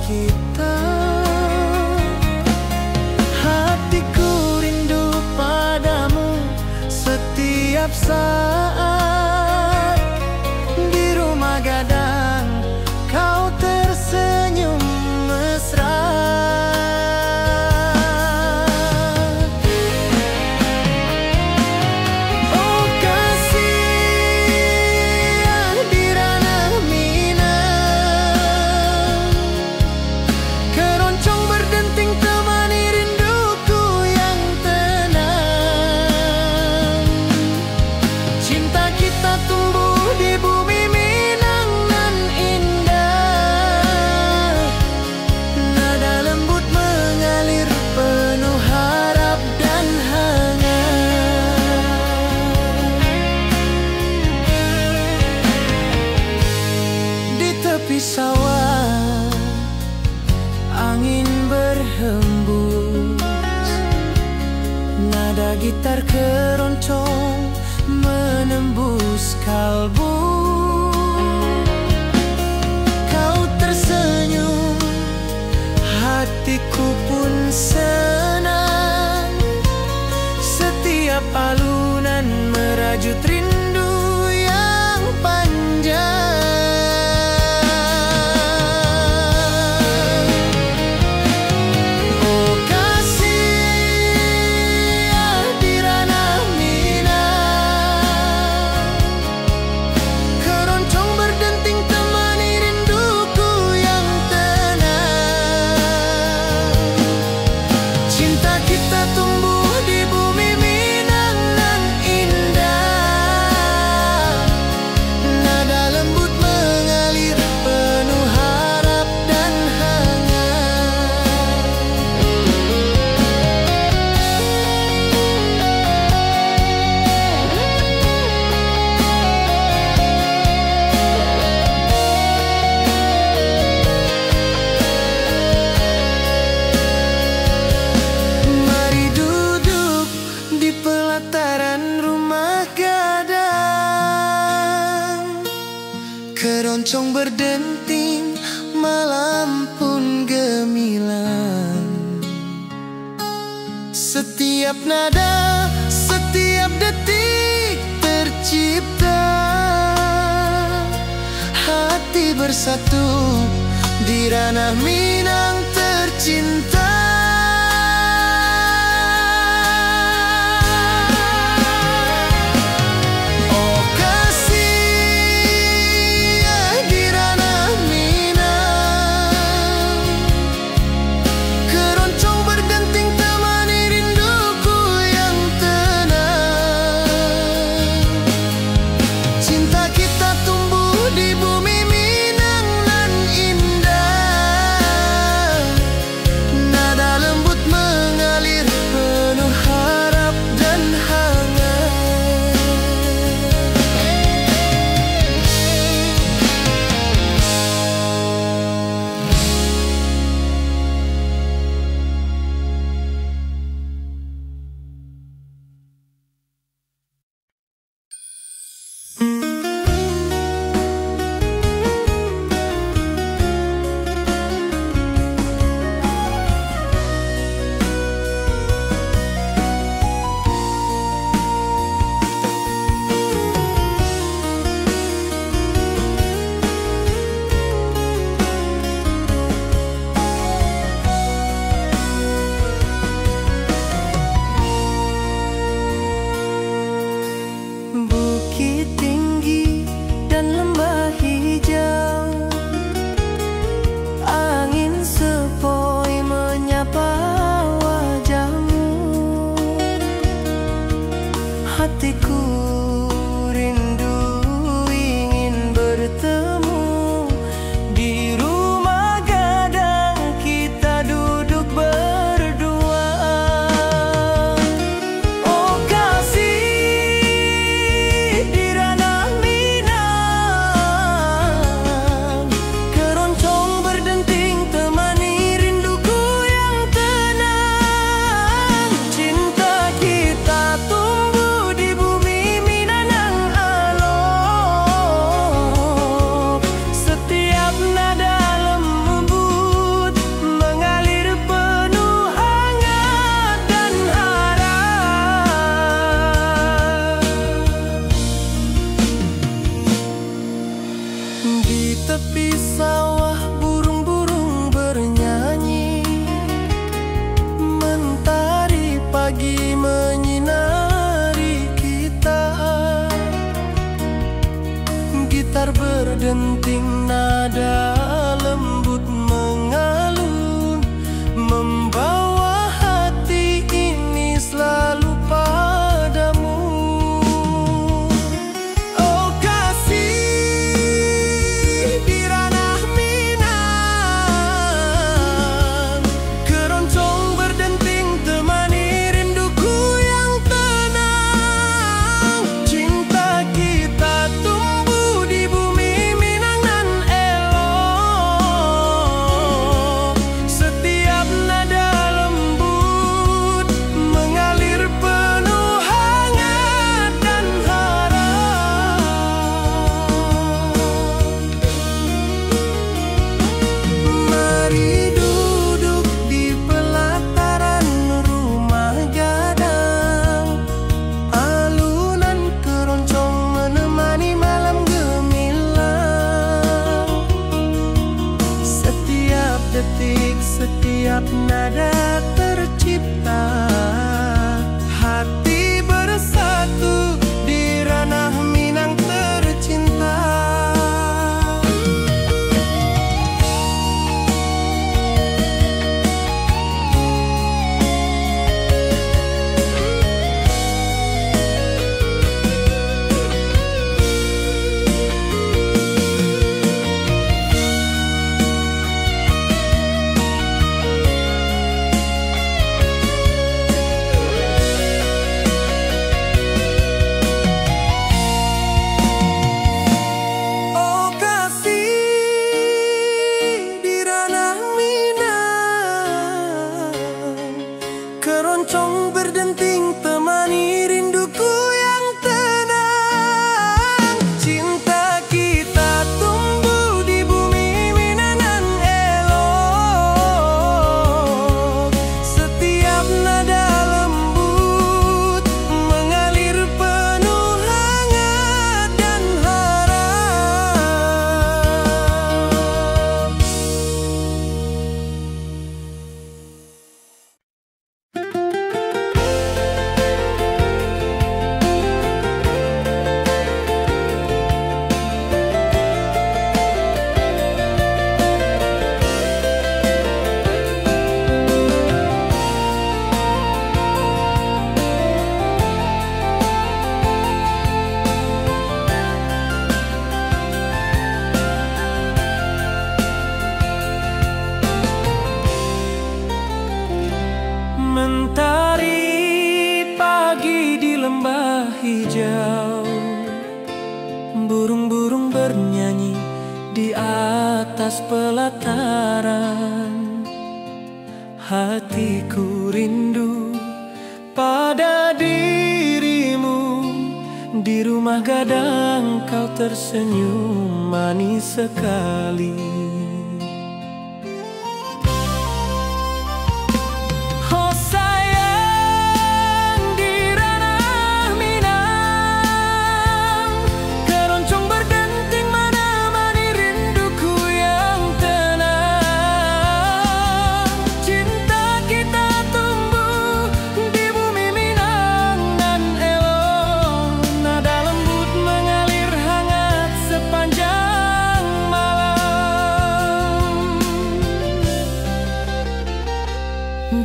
kita. Hatiku rindu padamu setiap saat. Di rumah gadang kau tersenyum mesra. Oh kasih di ranah Minang, keroncong berdenting temani rinduku yang tenang. Cinta kita tumbuh di bumi Minang nan indah. Nada lembut mengalir penuh harap dan hangat. Di tepi sawah angin berhembus, nada gitar keroncong menembus kalbu. Kau tersenyum, hatiku pun senang. Setiap alunan merajut rindu yang panjang. Oh kasih di ranah Minang, keroncong berdenting temani rinduku yang tenang. Cinta kita tumbuh di bumi Minang nan indah. Nada lembut mengalir penuh harap dan hangat. Mari duduk di pelataran rumah gadang, keroncong berdenting malam pun gemilang. Setiap nada, setiap detik tercipta. Hati bersatu di ranah Minang tercinta. Oh kasih di ranah Minang, keroncong berdenting temani rinduku yang tenang. Cinta kita tumbuh di bumi Minang nan indah. detik setiap nada tercipta. Hati bersatu di ranah Minang tercinta. Keroncong berdenting temani rinduku yang tenang. Cinta kita tumbuh di bumi Minang elok. Setiap nada lembut mengalir penuh hangat dan harap. Mentari pagi di lembah hijau, burung-burung bernyanyi di atas pelataran. Hatiku rindu pada dirimu, di rumah gadang kau tersenyum manis sekali.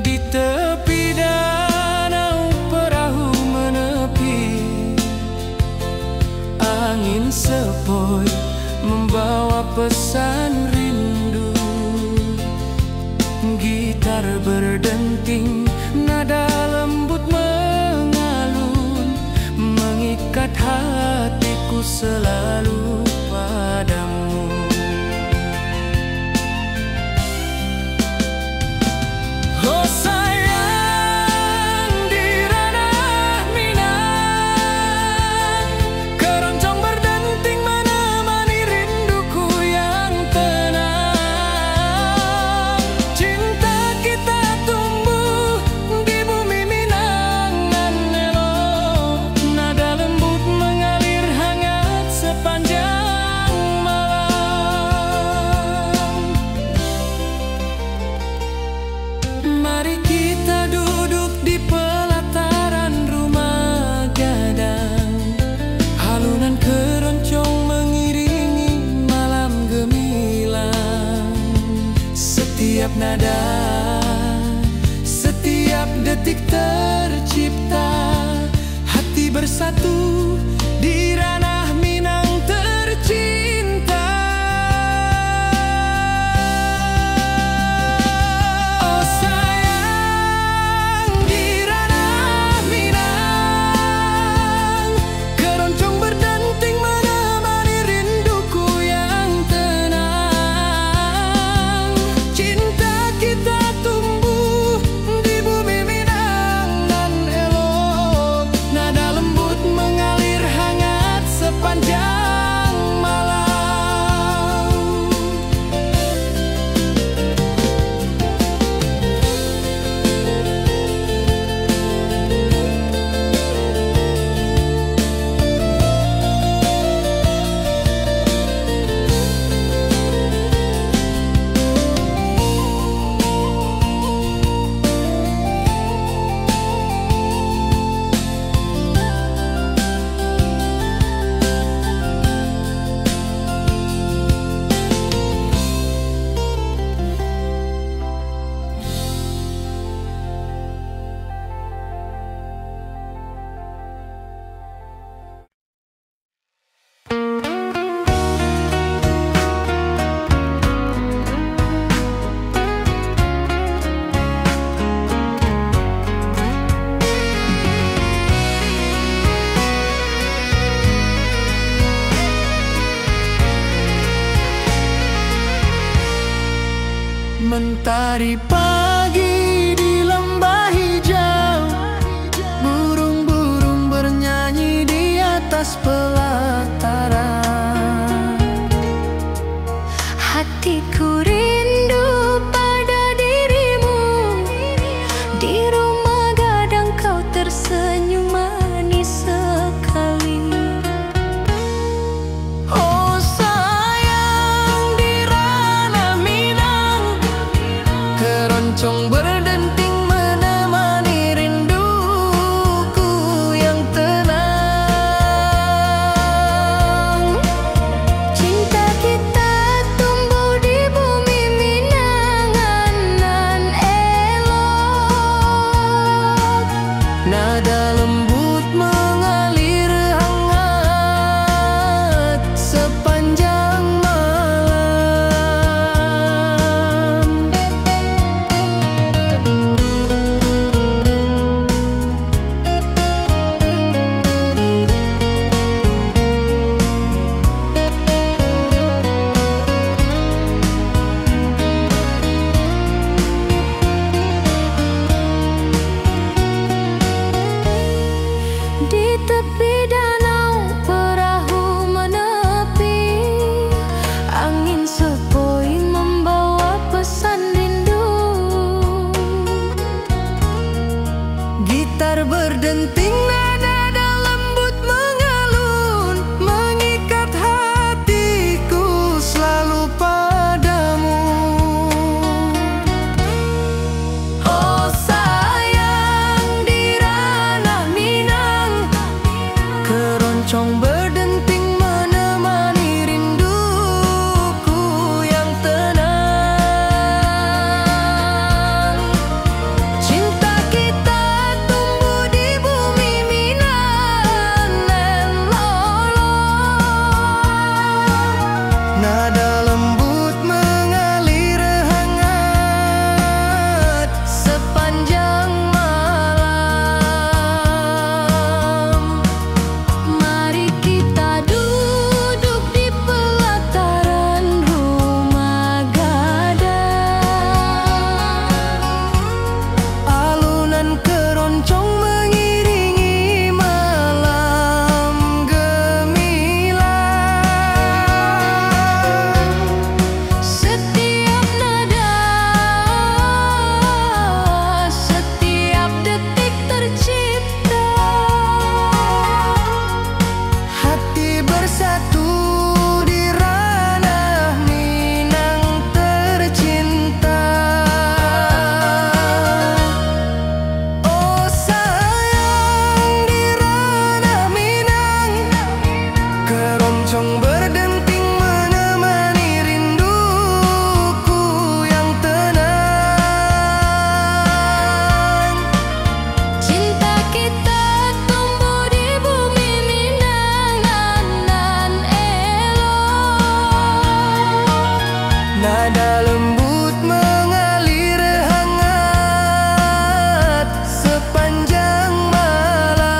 Di tepi danau perahu menepi, angin sepoi membawa pesan rindu. Gitar berdenting, nada lembut mengalun, mengikat hatiku selalu padamu. Oh sayang, di ranah Minang, keroncong berdenting menemani rinduku yang tenang. Cinta kita tumbuh di bumi Minang nan elok, nada lembut mengalir hangat sepanjang malam. Mari kita duduk di pelataran rumah gadang, alunan keroncong mengiringi malam gemilang. Setiap nada, setiap detik tercipta, hati bersatu di ranah Minang tercinta. Oh sayang, di ranah Minang, keroncong berdenting menemani rinduku yang tenang. Cinta kita tumbuh di bumi Minang nan elok, nada lembut mengalir hangat Hari pagi di lembah hijau, burung-burung bernyanyi di atas pelataran. Hatiku rindu pada dirimu, di rumah gadang kau tersenyum manis sekali. Oh sayang, di ranah Minang, keroncong berdenting menemani rinduku yang tenang. Cinta kita tumbuh di bumi Minang nan elok. Nada lembut mengalir hangat sepanjang malam. Di tepi danau perahu menepi, angin sepoi membawa pesan rindu. Gitar berdenting, nada lembut mengalun, mengikat hatiku selalu padamu. Oh sayang, di ranah Minang, keroncong berdenting menemani rinduku yang tenang. Cinta kita tumbuh di bumi Minang nan lolong. Nada lembut mengalir hangat sepanjang malam. Mari kita duduk di pelataran rumah gadang. Alunan keroncong mengiringi malam gemilang. Setiap nada, setiap detik tercipta. Hati bersatu di ranah Minang tercinta. Oh sayang, di ranah Minang, keroncong berdenting menemani rinduku yang tenang. Cinta kita tumbuh di bumi Minang nan elok. Nada lembut mengalir hangat sepanjang malam.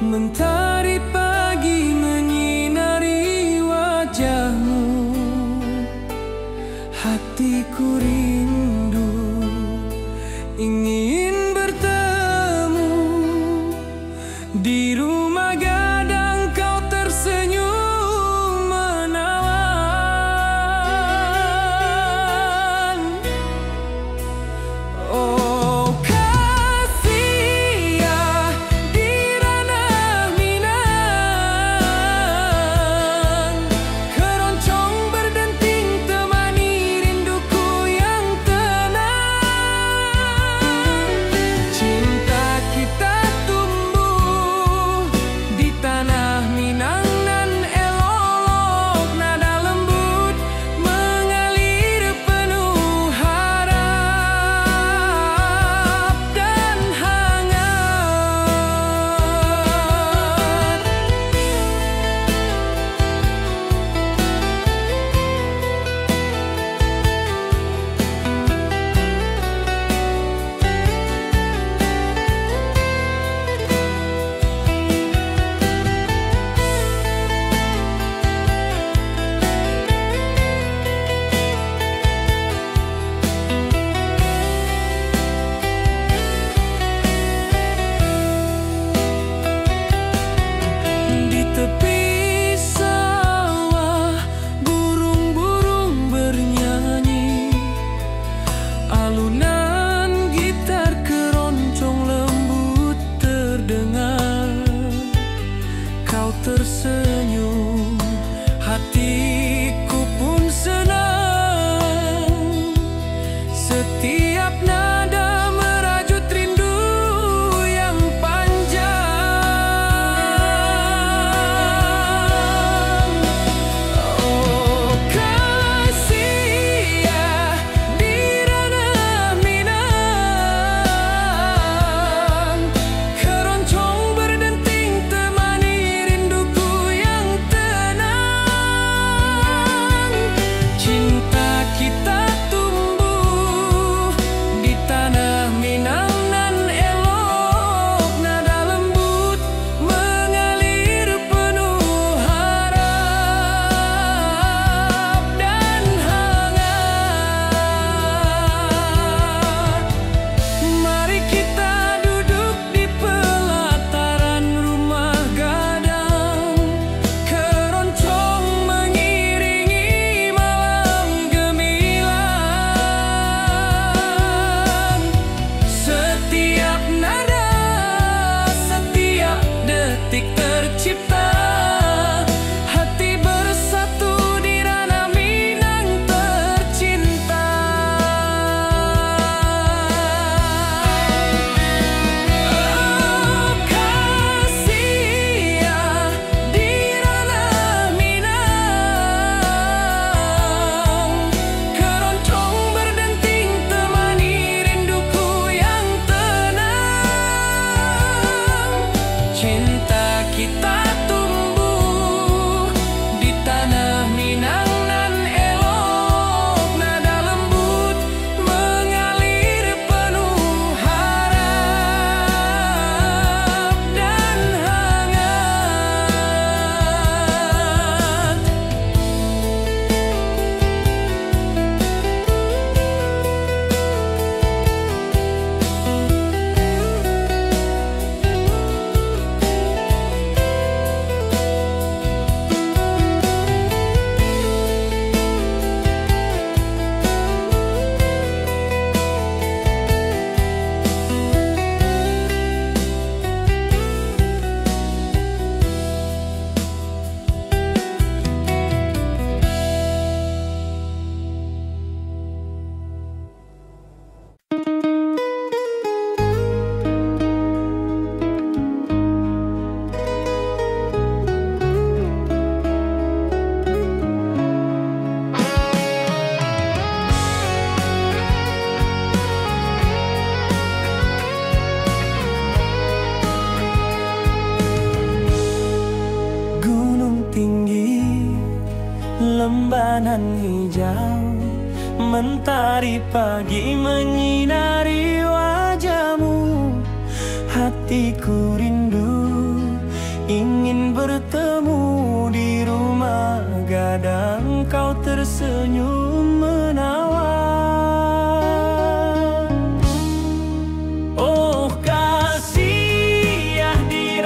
Mentari pagi menyinari wajahmu, hatiku rindu ingin bertemu. Di rumah gadang kau tersenyum menawan. Oh kasih ya di ranah Minang, keroncong berdenting temani rinduku yang tenang. Cinta kita tumbuh di tanah Minang nan elok, nada lembut mengalir penuh harap dan hangat. Di tepi sawah burung-burung bernyanyi, alunan gitar keroncong lembut terdengar. Kau tersenyum, hatiku pun senang. Setiap nada merajut rindu yang panjang. Oh kasih ya di ranah Minang, keroncong berdenting temani rinduku yang tenang. Cinta kita tumbuh di tanah Minang nan elok, nada lembut mengalir penuh harap dan hangat. Mari kita duduk di pelataran rumah gadang, keroncong mengiringi malam gemilang. Setiap nada, setiap detik tercipta, hati bersatu di ranah Minang tercinta. Oh kasih ya di ranah Minang, keroncong berdenting temani rinduku yang tenang. Cinta kita tumbuh di tanah Minang nan elok, nada lembut mengalir penuh harap dan hangat. Gunung tinggi, lembanan hijau, mentari pagi menyinari wajahmu. Hatiku rindu ingin bertemu di rumah gadang, kau tersenyum menawan. Oh kasih ya di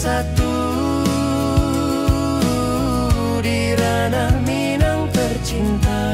bersatu di ranah Minang tercinta.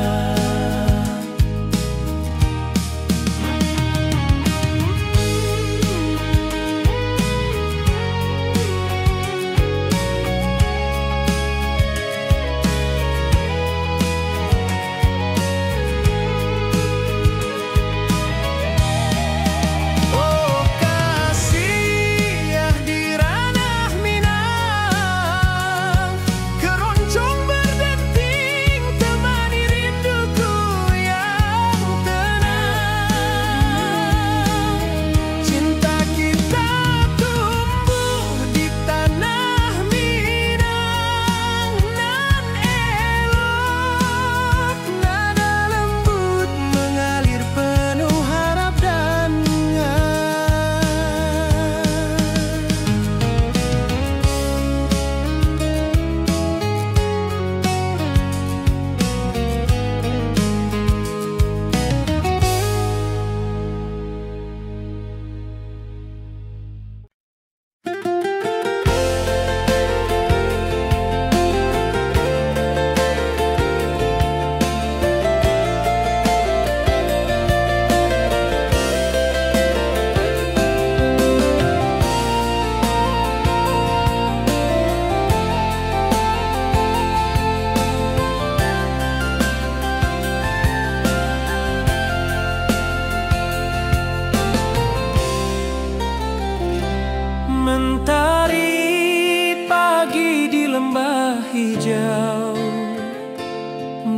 Mentari pagi di lembah hijau,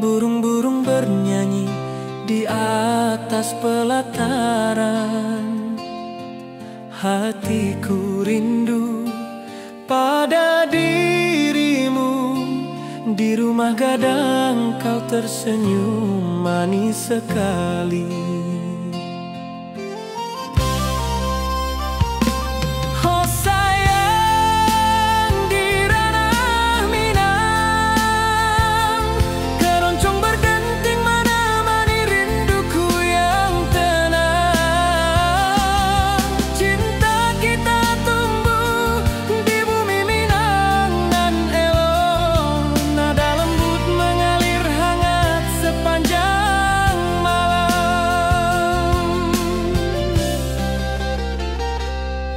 burung-burung bernyanyi di atas pelataran. Hatiku rindu pada dirimu, di rumah gadang kau tersenyum manis sekali.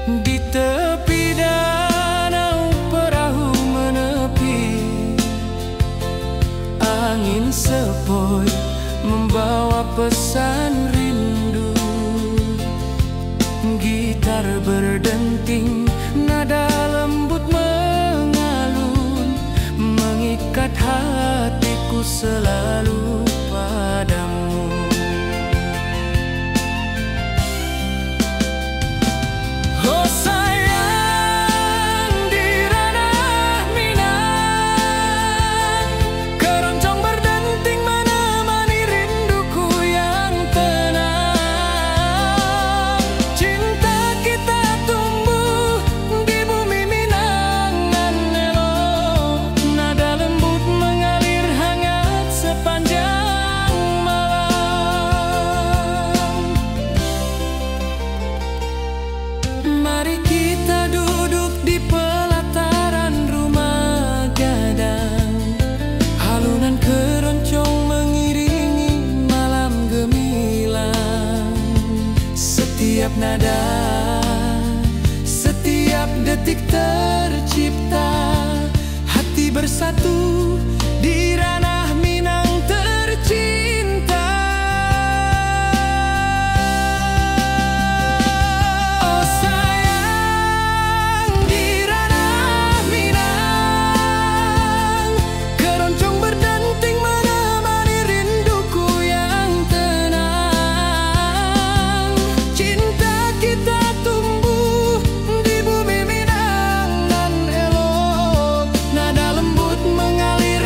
Di tepi danau perahu menepi, angin sepoi membawa pesan rindu. Gitar berdenting, nada lembut mengalun, mengikat hatiku selalu padamu. Oh sayang, di ranah Minang, keroncong berdenting menemani rinduku yang tenang. Cinta kita tumbuh di bumi Minang nan elok, nada lembut mengalir hangat sepanjang malam. Mari kita duduk di pelataran rumah gadang, alunan keroncong mengiringi malam gemilang. Setiap nada, setiap detik tercipta, hati bersatu di ranah Minang tercinta. Mengalir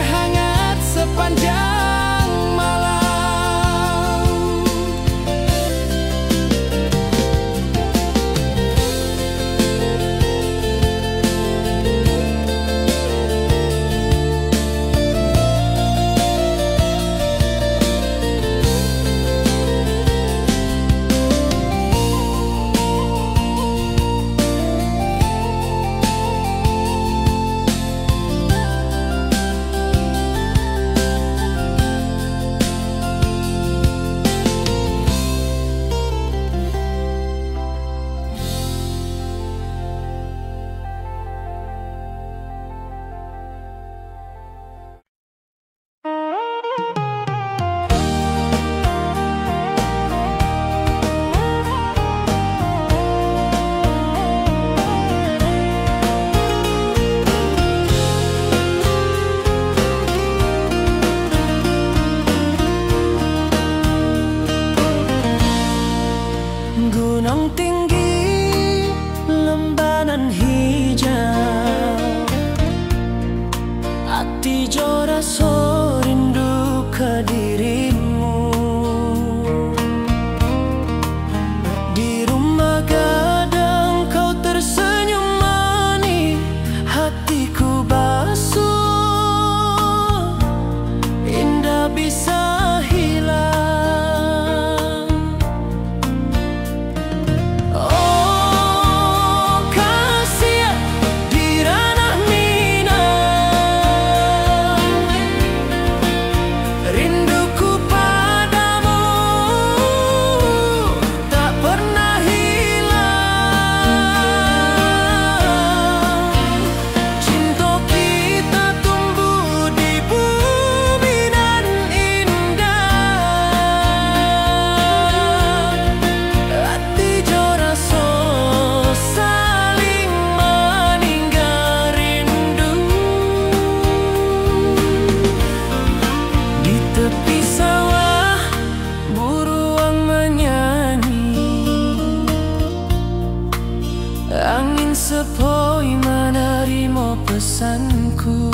bosanku.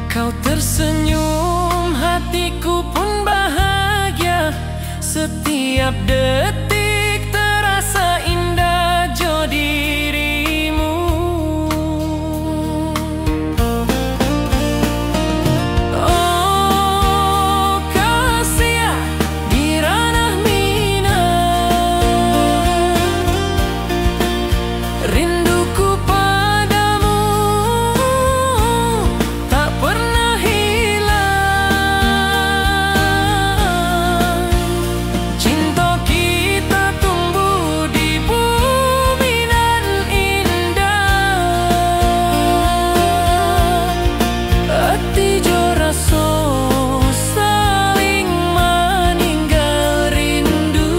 Kau tersenyum, hatiku pun bahagia. Setiap detik terasa indah jo dirimu. Oh kasih di ranah minang, rinduku padamu tak pernah hilang. Cinta kita tumbuh di bumi nan indah. Hati jo rasa saling meninggal rindu.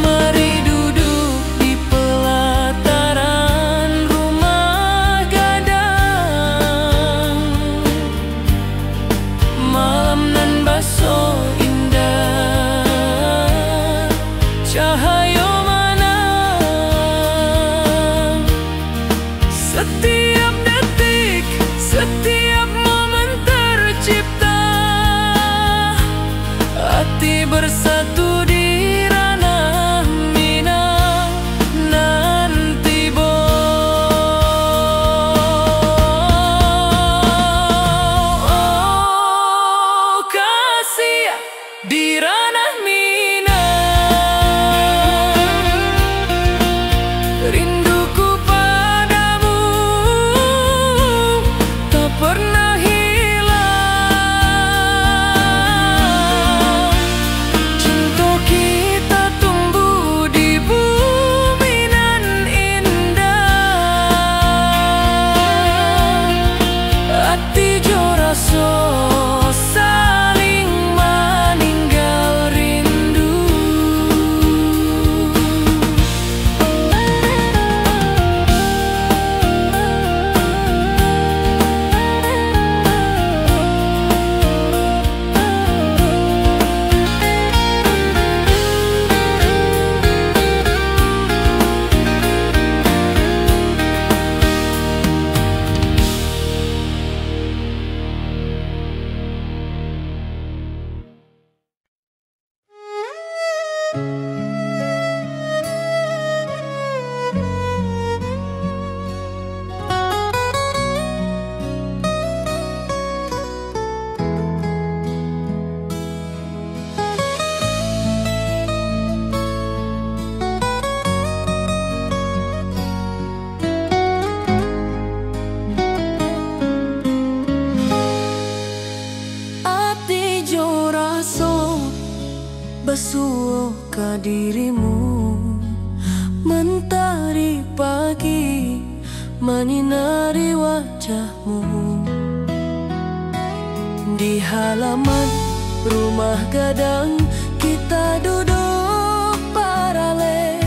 Mari duduk di pelataran rumah gadang. Malam nan baso indah, cahaya manang. Setiap detik, setiap momen tercipta. Hati bersatu di ranah minang nanti bo. Oh kasih di ranah minang, rinduku padamu tak pernah hilang. Cinta kita tumbuh di bumi nan indah. Hati jo rasa saling meninggal rindu. Hati jo rasa basuh ke dirimu. Mentari pagi menyinari wajahmu. Di halaman rumah gadang kita duduk paralel.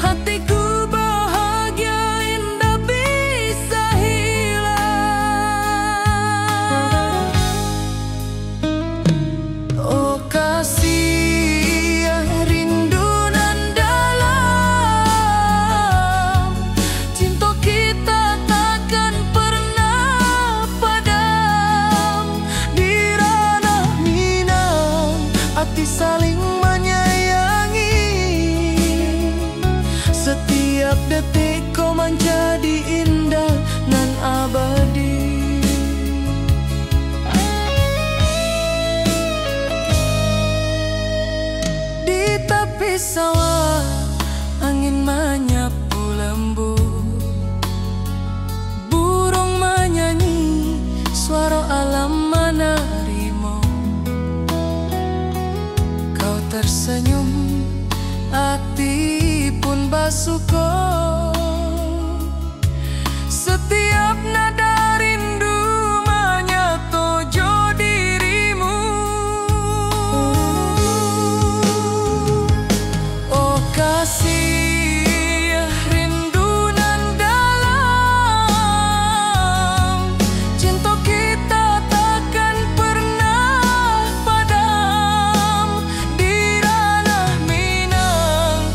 Hatiku bahagia indah bisa hilang. Oh kasih rindu nan dalam. Cinta kita takkan pernah padam. Di ranah minang hati saling menyayangi. Setiap detik kau menjadi indah nan abadi. Di tepi sawah angin menyapu lembut. Burung menyanyi, suara alam menerimu. Kau tersenyum, hati pun basuh. Setiap nada rindu menyatu jo dirimu. Oh kasih rindu nan dalam. Cinta kita takkan pernah padam. Di ranah minang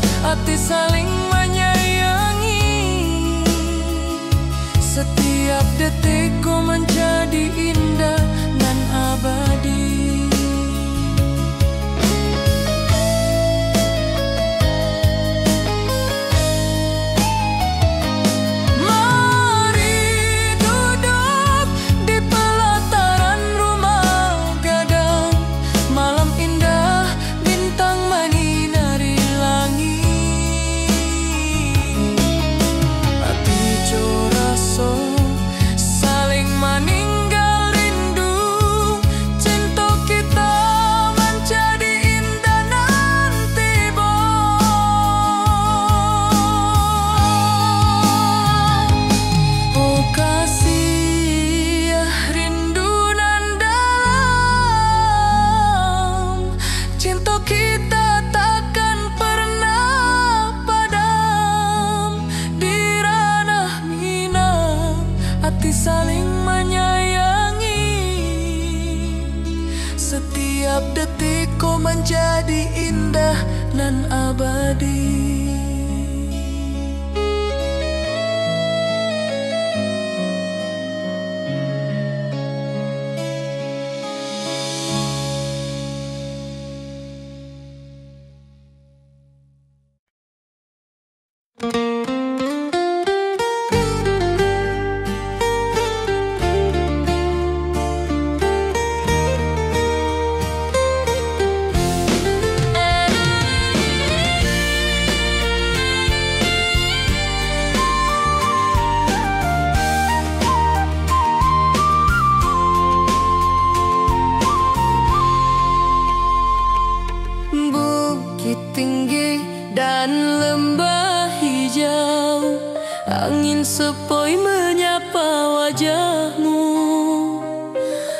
dan lembah hijau, angin sepoi menyapa wajahmu.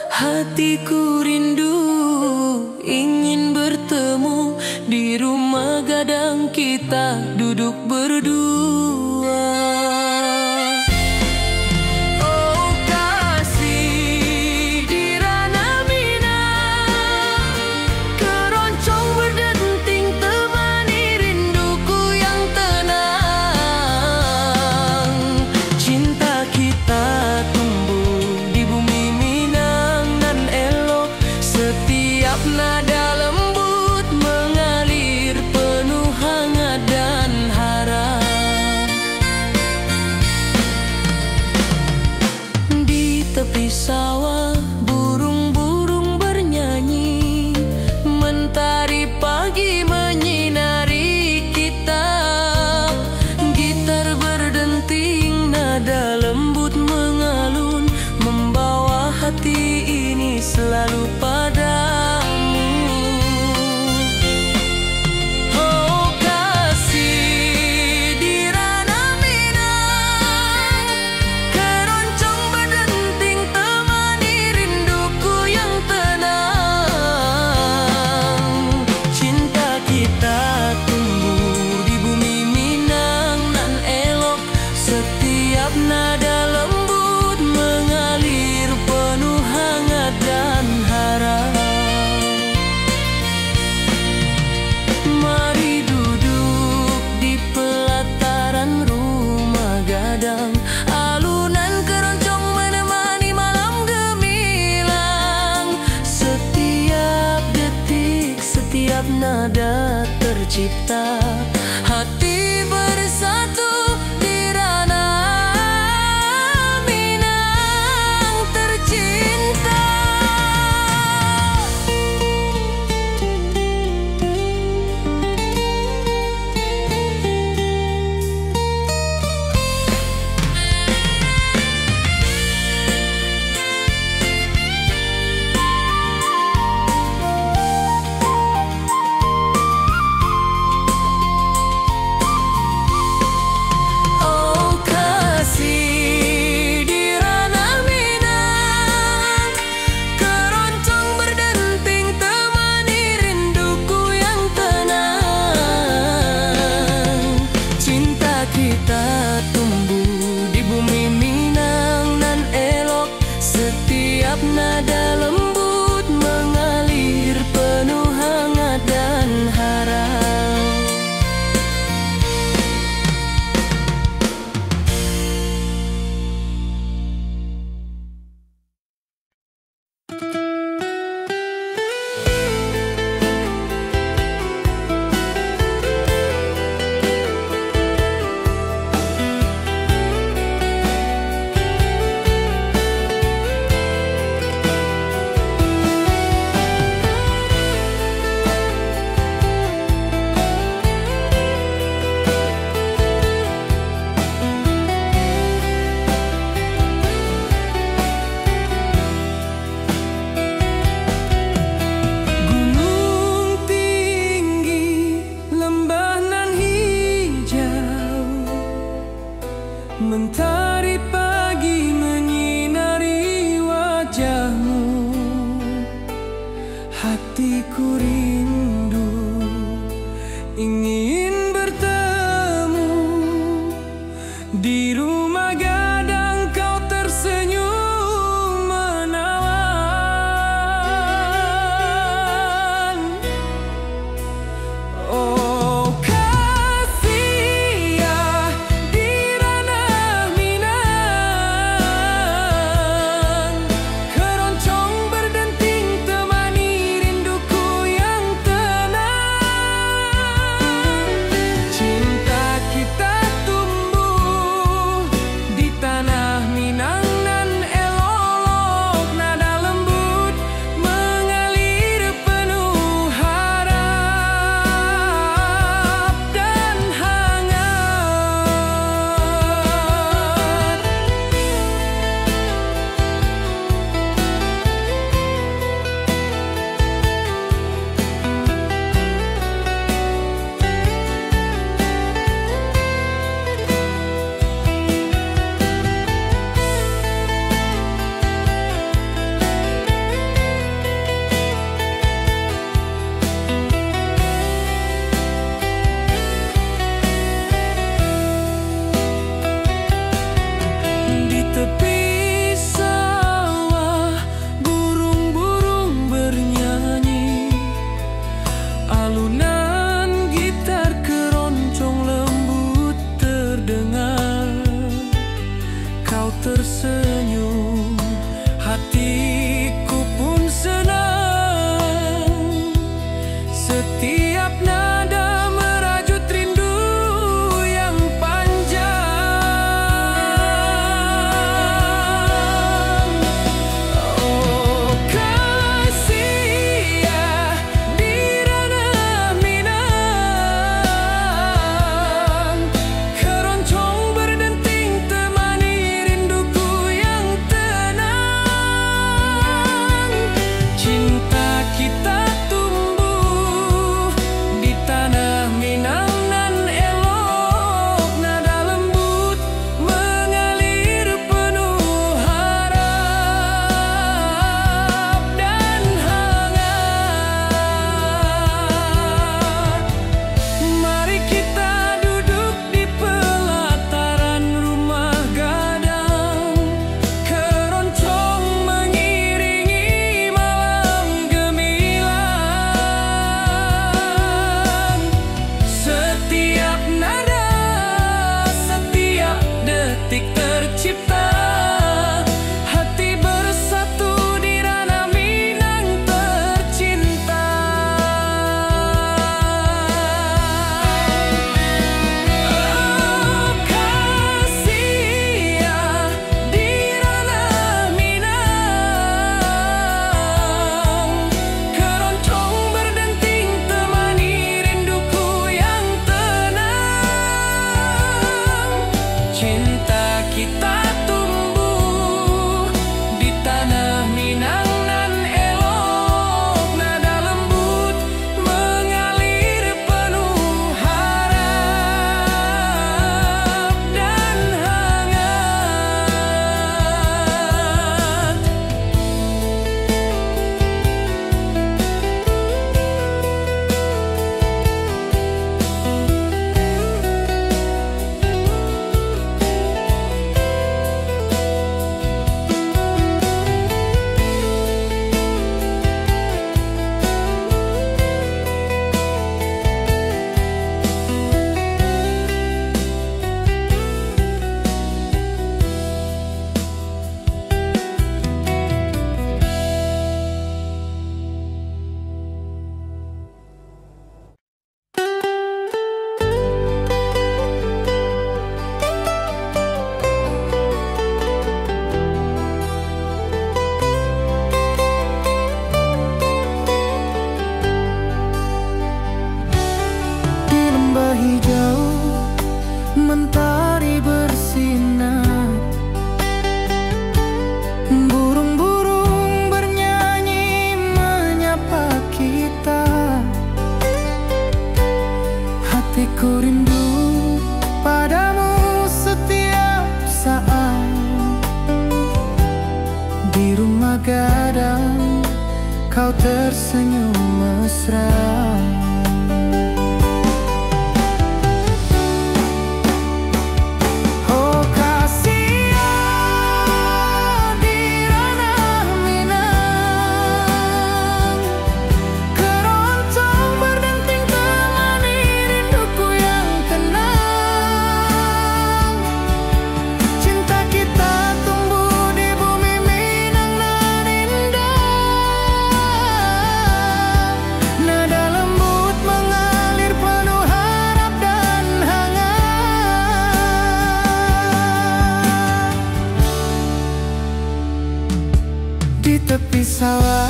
Hatiku rindu ingin bertemu di rumah gadang kita duduk berdua. Oh kasih di ranah Minang, keroncong berdenting temani rinduku yang tenang. Cinta kita tumbuh di bumi Minang nan elok, setiap nada lembut mengalir penuh hangat dan harap. Di tepi sawah burung-burung bernyanyi, mentari pagi menyinari kita. Gitar berdenting, nada lembut mengalun, membawa hati ini selalu padamu. Oh kasih di ranah Minang, keroncong berdenting temani rinduku yang tenang. Cinta kita tumbuh di bumi Minang nan elok, setiap nada lembut mengalir penuh hangat dan harap. Mari duduk di pelataran rumah gadang, alunan keroncong menemani malam gemilang. Setiap detik, setiap nada tercipta, hati bersatu di ranah Minang tercinta. Oh kasih di ranah Minang, keroncong berdenting temani rinduku yang tenang. Cinta kita tumbuh di bumi Minang nan elok, setiap nada lembut mengalir penuh hangat dan harap. Gunung tinggi, lembah nan hijau, mentari pagi menyinari wajahmu. Hatiku rindu ingin bertemu di rumah gadang, kau tersenyum menawan. Oh kasih ya di ranah Minang, keroncong berdenting temani rinduku yang tenang. Cinta kita tumbuh kita tumbuh di tanah Minang nan elok, nada lembut mengalir penuh harap dan hangat. Di lembah hijau mentari bersinar, burung-burung bernyanyi menyapa kita. Hatiku rindu padamu setiap saat. Di rumah gadang kau tersenyum mesra. Oh kasihan di ranah Minang, keroncong berdenting temani rinduku yang tenang. Cinta kita tumbuh di bumi Minang nan indah, nada lembut mengalir penuh harap dan hangat. Di tepi sawah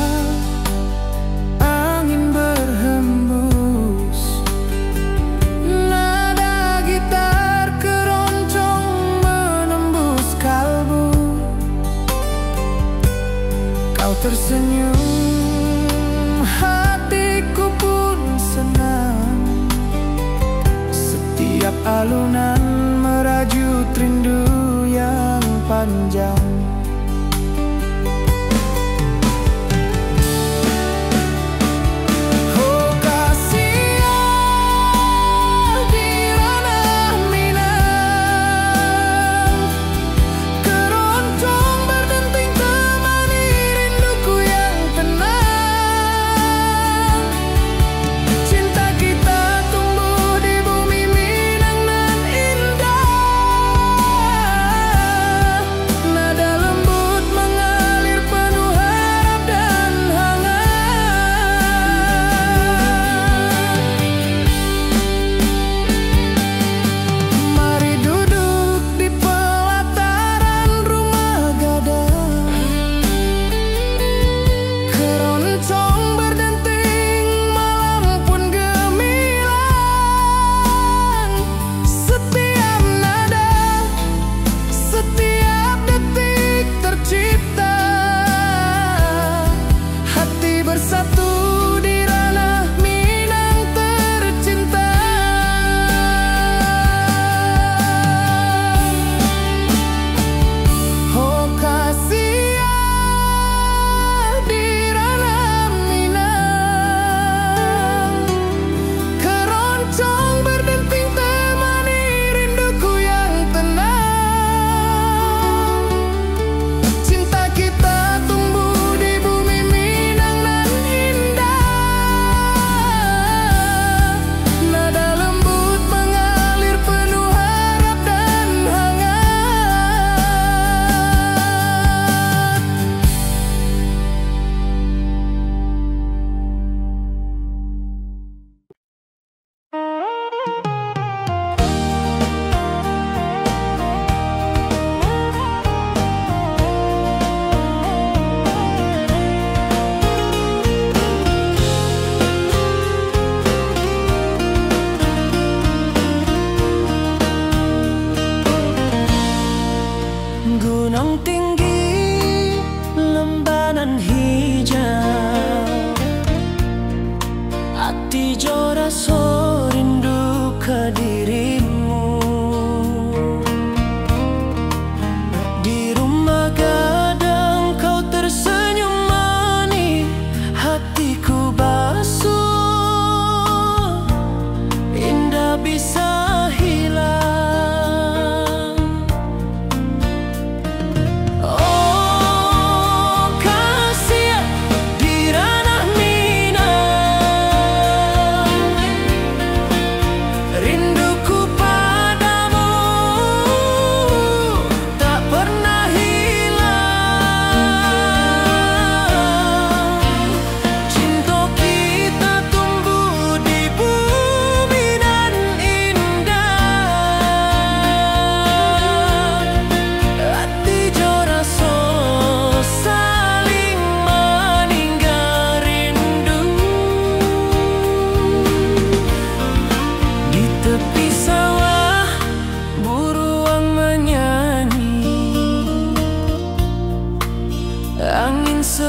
angin berhembus, nada gitar keroncong menembus kalbu. Kau tersenyum, hatiku pun senang. Setiap alunan merajut rindu yang panjang. Oh kasihan di ranah Minang, keroncong berdenting temani rinduku yang tenang. Cinta kita tumbuh di bumi Minang nan indah, nada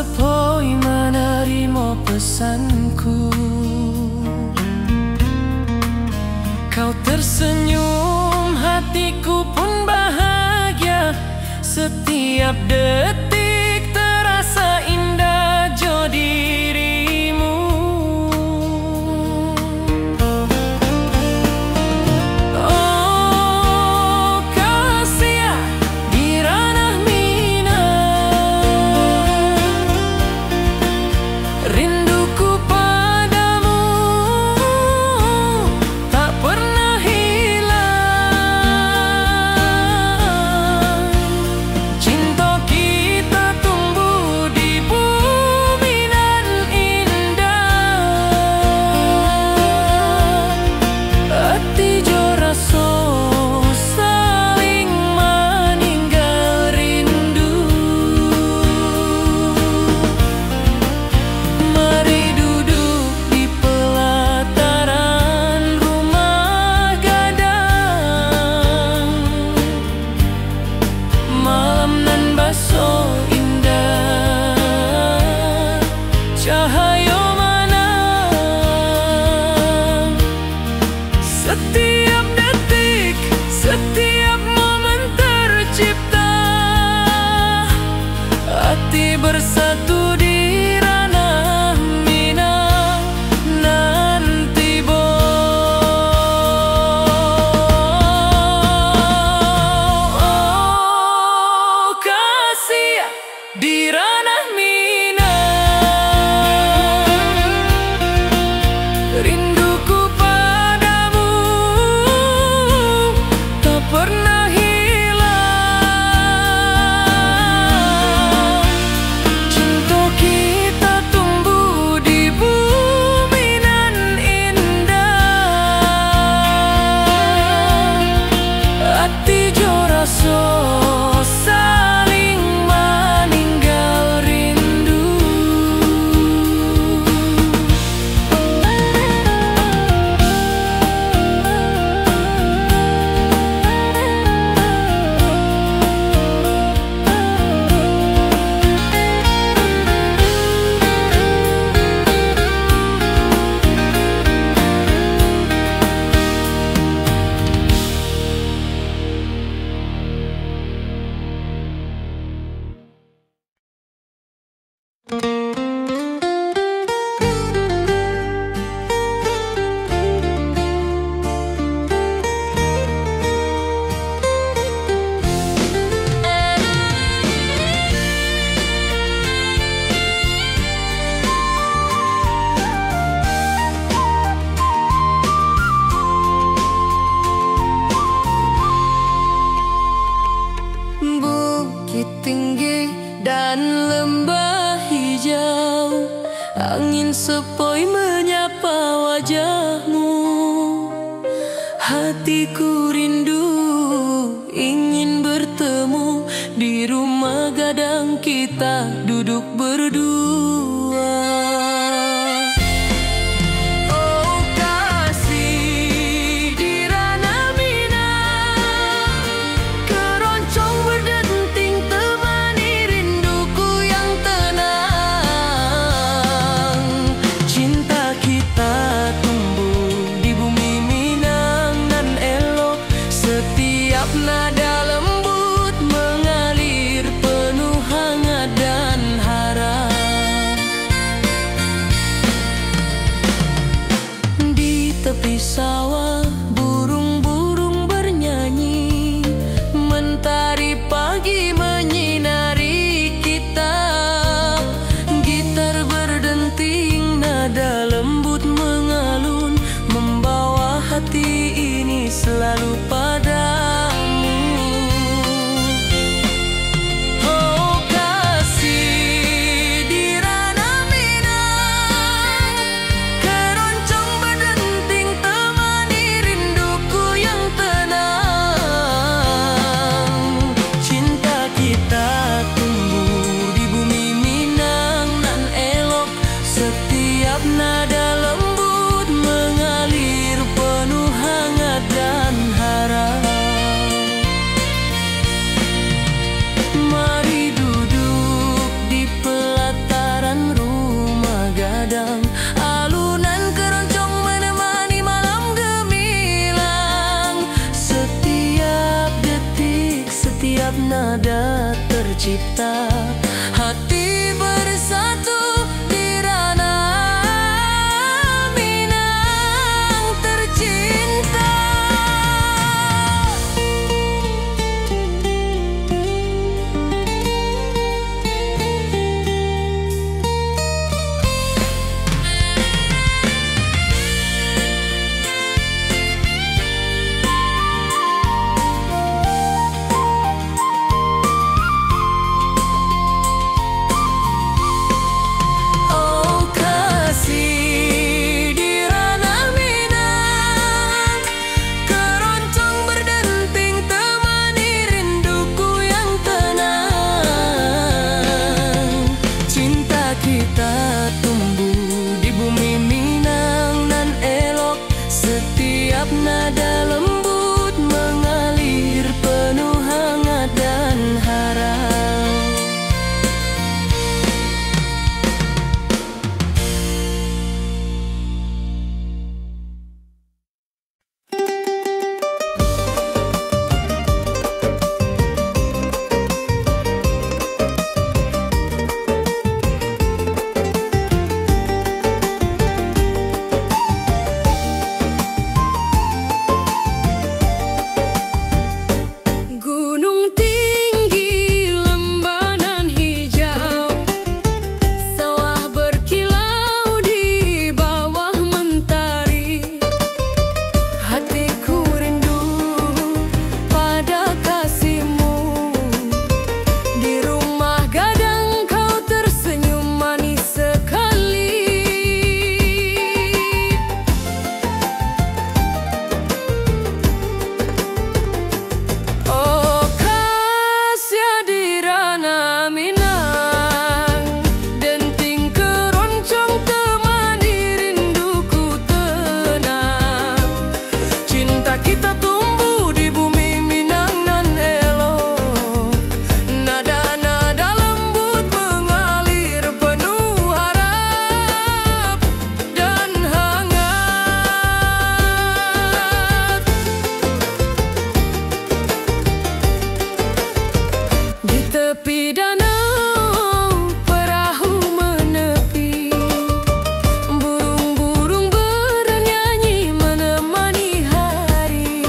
sepoi menerima pesanku. Kau tersenyum, hatiku pun bahagia. Setiap detik terasa indah jo dirimu. Oh kasih di ranah minang, rinduku padamu tak pernah hilang. Cinta kita tumbuh di bumi nan indah. Hati jo rasa saling meninggal rindu. Mari duduk di pelataran rumah gadang. Malam nan baso indah, cahaya mana. Setiap detik, setiap momen tercipta. Hati bersatu di ranah minang nanti bo. Oh kasih di ranah minang, rinduku padamu tak pernah hilang. Cinta kita tumbuh di bumi nan indah. Hati jo rasa saling meninggal rindu. Bukit tinggi dan lembah hijau, angin sepoi menyapa wajahmu. Hatiku rindu ingin bertemu di rumah gadang kita duduk berdua. Oh kasih di ranah minang, keroncong berdenting temani rinduku yang tenang. Cinta kita tumbuh di bumi minang nan elok. Setiap nada lembut mengalir penuh hangat dan harap. Di tepi sawah burung-burung bernyanyi, mentari pagi menyinari kita. Gitar berdenting, nada lembut mengalun, membawa hati ini selalu padamu. Oh kasih di ranah minang, keroncong berdenting temani rinduku yang tenang. Cinta kita tumbuh di bumi minang nan elok. Setiap nada lembut mengalir penuh hangat dan tercipta, hati bersatu di ranah Minang tercinta. Kita tumbuh di bumi Minang nan elok, setiap nada lembut mengalir penuh hangat dan harap. Tepi danau perahu menepi, burung-burung bernyanyi menemani hari.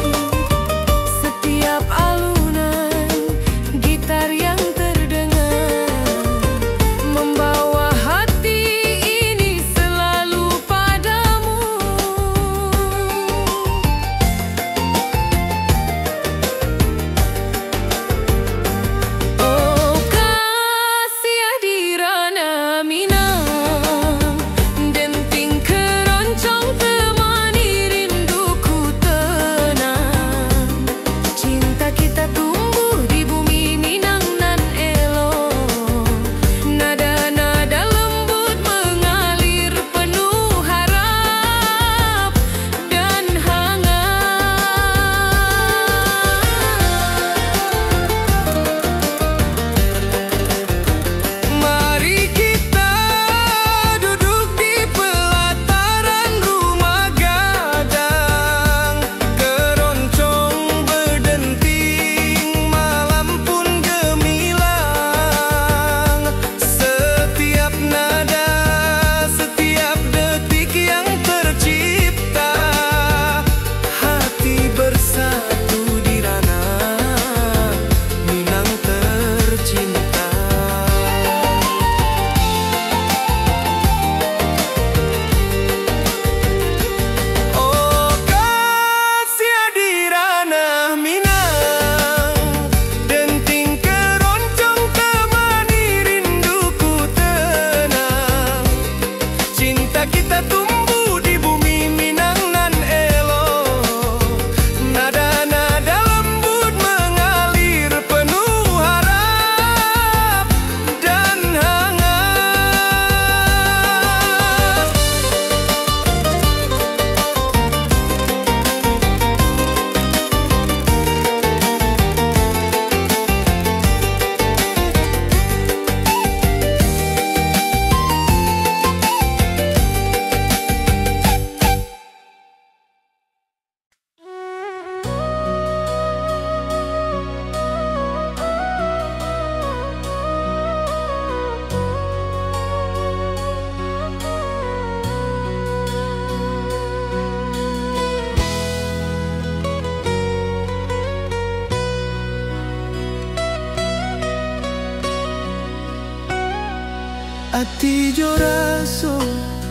Ati jo raso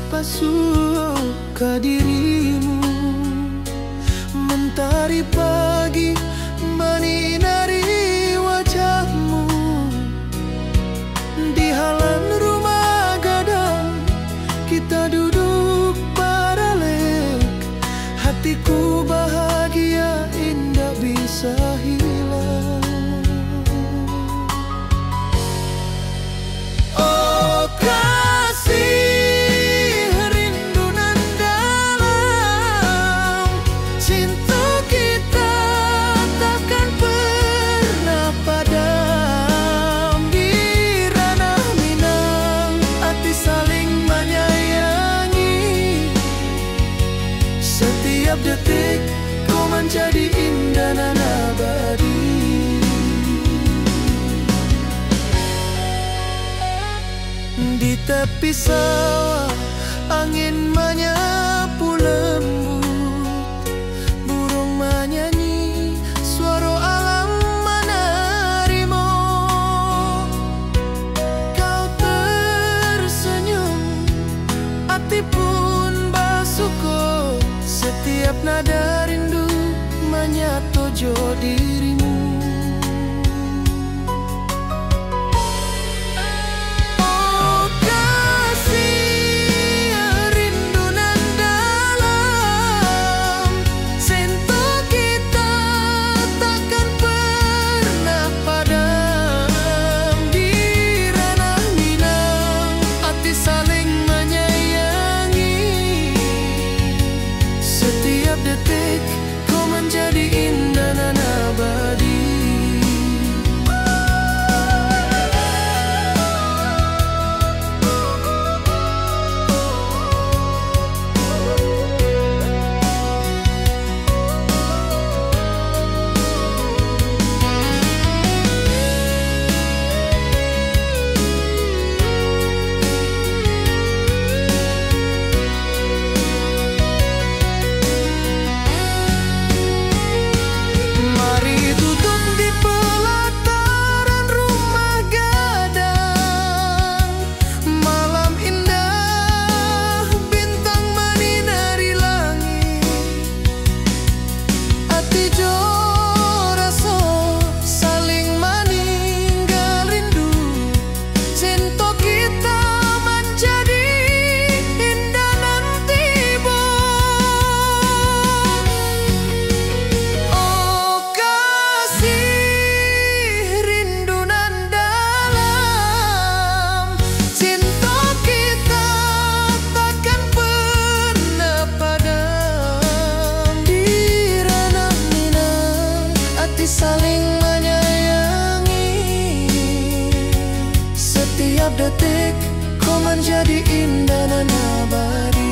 pasuo ka dirimu, mentari pagi menyinari wajahmu. Di halaman rumah gadang kita duduk paralek, hatiku bahagia indah bisa hilang. Oh kasih rindu nan dalam, cinta kita takkan pernah padam. Di ranah Minang hati saling menyayangi, setiap detik kau menjadi indah dan abadi. Di tepi sawah angin menyapu lembut, burung menyanyi, suara alam menerimu. Kau tersenyum, hati pun bersyukur, setiap nada rindu menyatu jo dirimu. Oh kasih rindu nan dalam, cinta kita takkan pernah padam. Di ranah Minang hati saling menyayangi, setiap detik kau menjadi indah dan abadi. Mari duduk di pelataran rumah gadang, malam indah bintang menyinari langit. Hati jo rasa saling meninggal rindu, cinta kita menjadi indah nanti bo. Oh kasih rindu nan dalam, cinta kita takkan pernah padam. Di ranah Minang hati saling menyayangi, setiap detik kau menjadi indah dan abadi.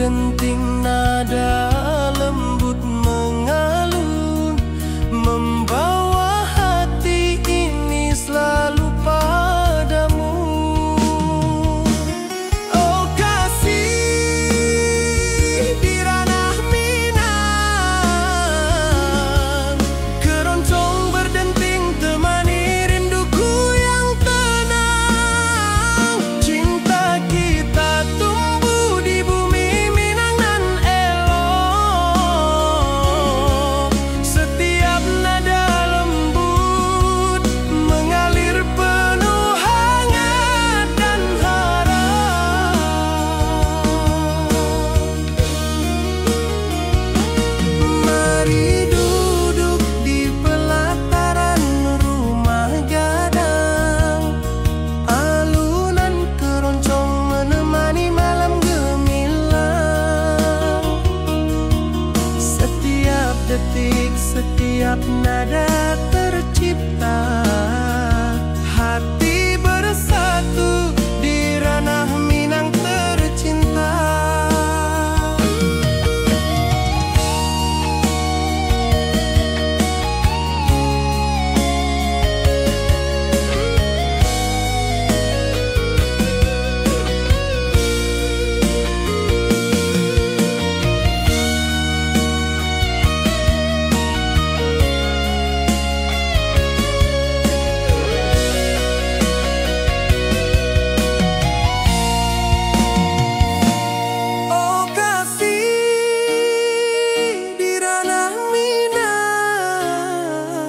berdenting nada lembut mengalun, membawa hati ini selalu padamu. Oh kasih di ranah Minang, keroncong berdenting temani rinduku yang tenang. Cinta kita tumbuh di bumi Minang nan elok, setiap nada lembut mengalir penuh hangat dan harap. Mari duduk di pelataran rumah gadang, alunan keroncong menemani malam gemilang. Setiap detik, setiap nada tercipta, hati bersatu di ranah Minang tercinta. Oh kasih di ranah Minang,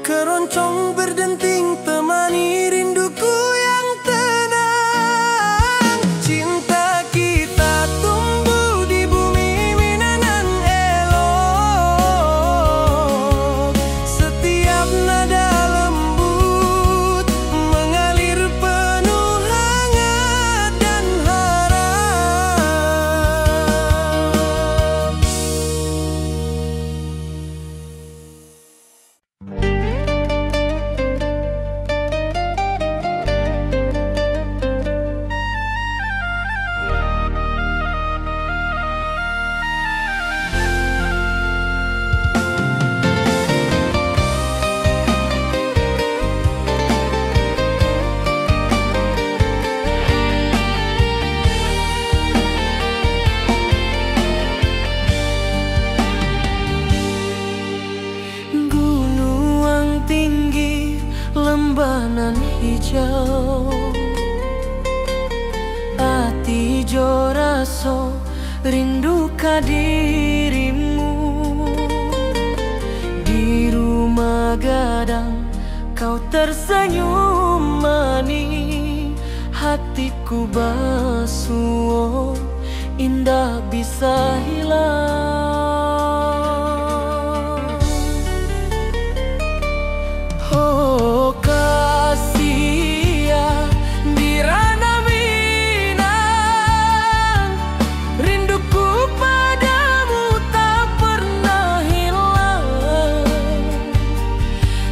keroncong berdenting temani rinduku yang tenang. Cinta kita tumbuh di bumi Minang nan elok, setiap nada lembut mengalir penuh hangat dan harap. Gunung tinggi, lembah nan hijau, hati jo raso rindu ka dirimu. Di rumah gadang kau tersenyum manis, hatiku basuh indah bisa hilang. Oh kasih ya di ranah Minang, rinduku padamu tak pernah hilang.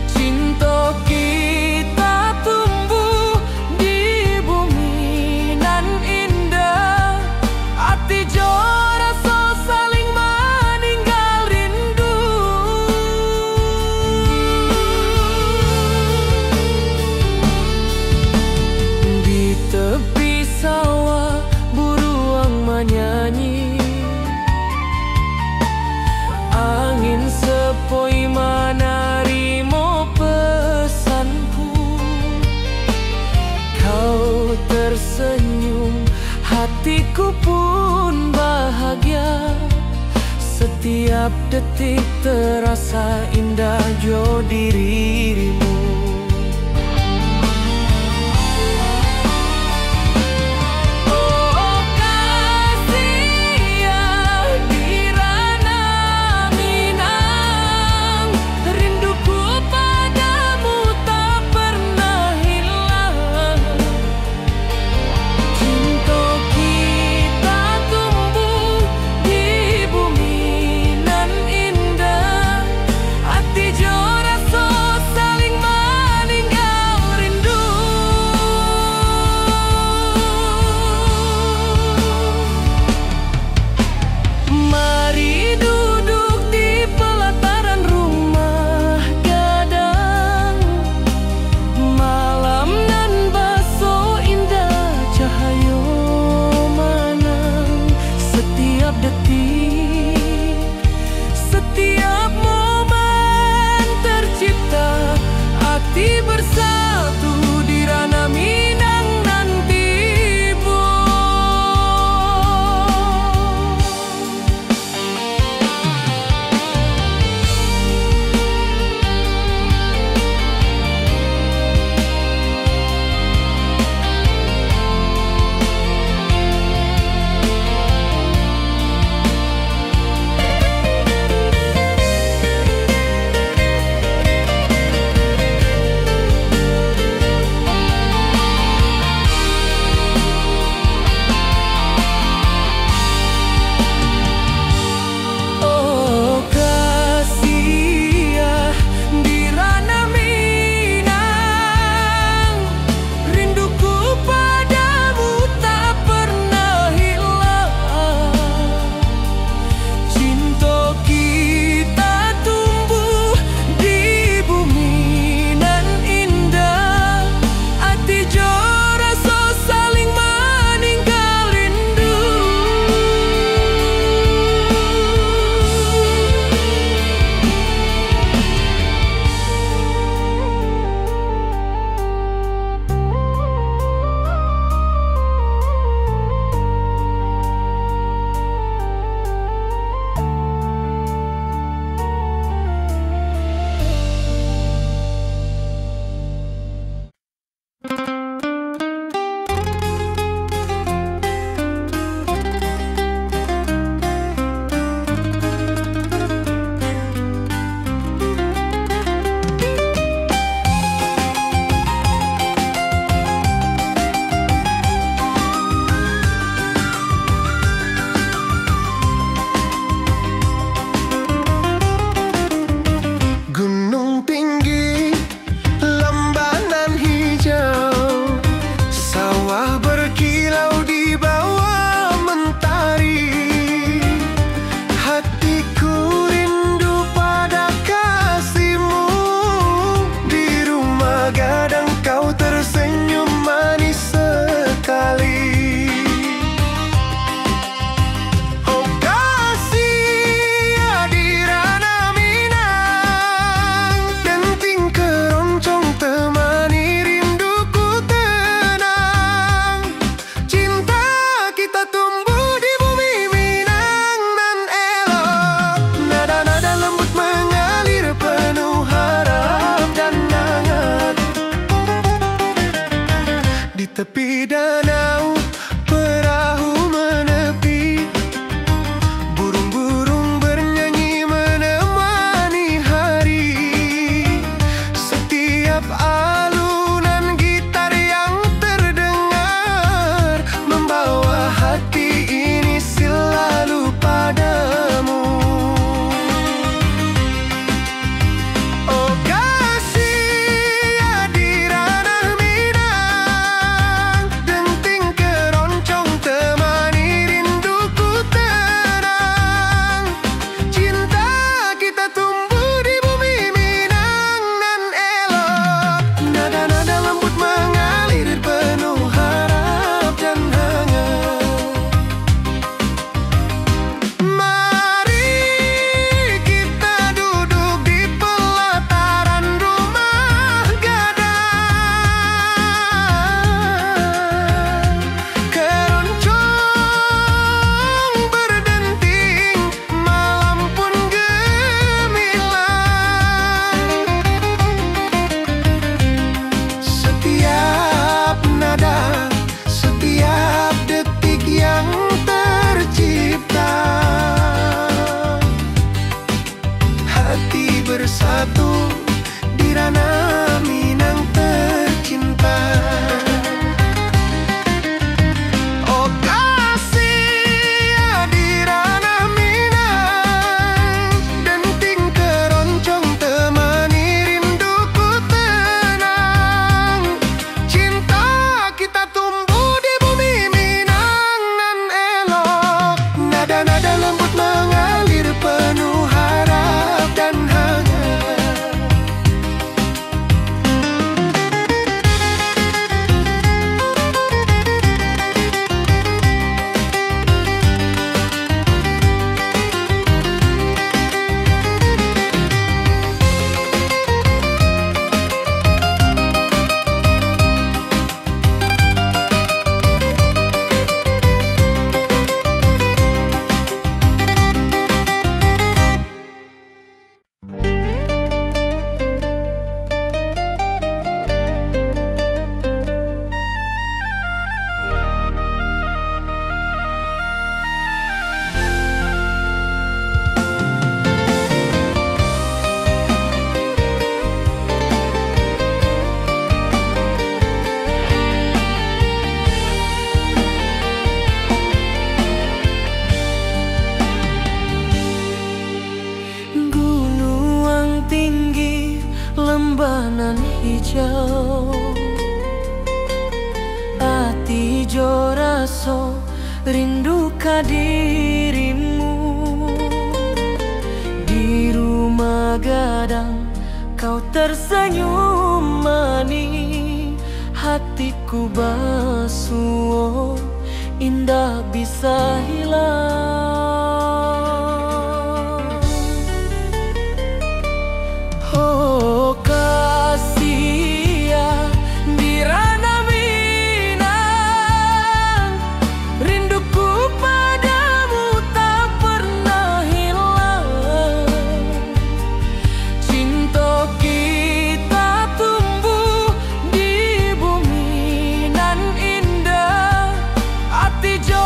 Cinta kita tumbuh di bumi nan indah, hati jo rasa saling meninggal rindu. Di tepi sawah buruang menyanyi, angin sepoi menarimo pesanku. Kau tersenyum, hatiku pun bahagia. Setiap detik terasa indah jo dirimu. Oh kasih ya di ranah Minang, rinduku padamu tak pernah hilang. Cinta kita tumbuh di bumi nan indah, hati jo rasa lembah nan hijau. Ati jo raso rindu ka dirimu. Di rumah gadang kau tersenyum manis, hatiku basuh indah bisa hilang. Oh kasih ya di ranah Minang, rinduku padamu tak pernah hilang. Cinta kita tumbuh di bumi nan indah, hati jo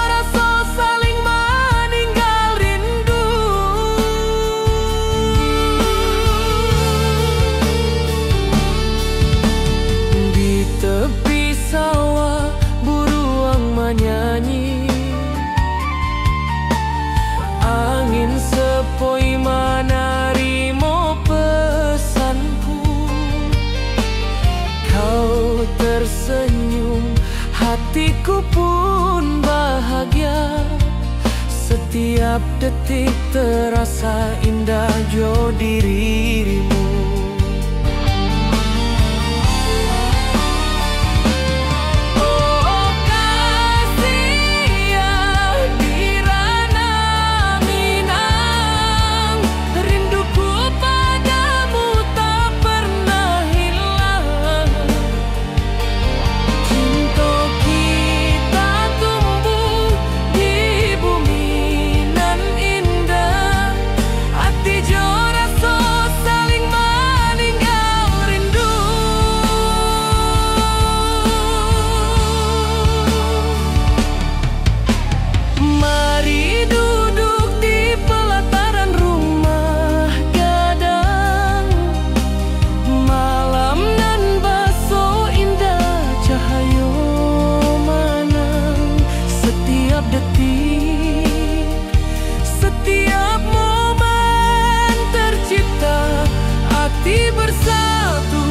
rasa saling meninggal rindu. Di tepi sawah buruang menyanyi, angin sepoi menarimo pesanku. Kau tersenyum, hatiku pun bahagia. Setiap detik terasa indah jo dirimu. Oh kasih ya di ranah Minang, rinduku padamu tak pernah hilang. Cinta kita tumbuh di bumi nan indah, hati jo rasa saling meninggal rindu. Mari duduk di pelataran rumah gadang, malam nan baso indah cahayo manang. Setiap detik, setiap momen tercipta, hati bersatu